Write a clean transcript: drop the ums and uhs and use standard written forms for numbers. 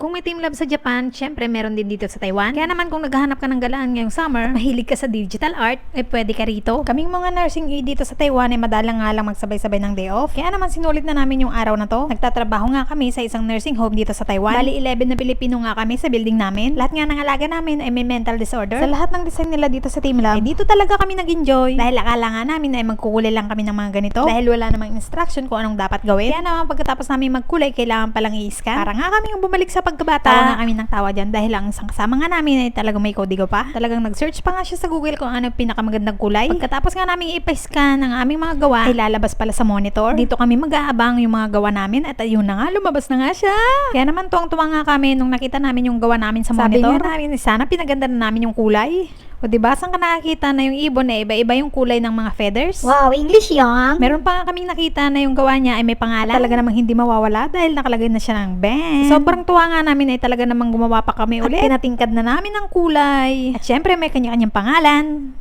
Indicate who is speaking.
Speaker 1: Kung may team lab sa Japan, syempre meron din dito sa Taiwan. Kaya naman kung naghahanap ka ng galaan ngayong summer, mahilig ka sa digital art, pwede ka rito. Kaming mga nursing aide dito sa Taiwan ay madalang nga lang magsabay-sabay ng day off. Kaya naman sinulit na namin yung araw na to. Nagtatrabaho nga kami sa isang nursing home dito sa Taiwan. Bali 11 na Pilipino nga kami sa building namin. Lahat nga ng alaga namin ay may mental disorder. Sa lahat ng design nila dito sa team lab, dito talaga kami nag-enjoy. Dahil akala nga namin ay magkukulay lang kami ng mga ganito. Dahil wala namang instruction kung anong dapat gawin. Kaya naman pagkatapos namin magkulay, kailangan palang i-scan. Para nga kami bumalik sa pagkabata. Tawa nga kami ng tawa dyan dahil ang isang kasama nga namin ay talagang may kodigo pa. Talagang nag-search pa nga siya sa Google kung ano yung pinakamagandang kulay. Pagkatapos nga namin ipa-scan ng aming mga gawa, ay lalabas pala sa monitor. Dito kami mag-aabang yung mga gawa namin at ayun na nga, lumabas na nga siya. Kaya naman tuwang-tuwa nga kami nung nakita namin yung gawa namin sa monitor. Sabi nga namin, sana pinaganda na namin yung kulay. O diba, saan ka nakakita na yung ibon na iba-iba yung kulay ng mga feathers?
Speaker 2: Wow, English yan.
Speaker 1: Meron pa nga kaming nakita na yung gawa niya ay may pangalan. Talaga namang hindi mawawala dahil nakalagay na siya ng Ben. Sobrang tuwa nga namin ay talaga namang gumawa pa kami ulit. At pinatingkad na namin ng kulay. At syempre may kanya-kanyang pangalan.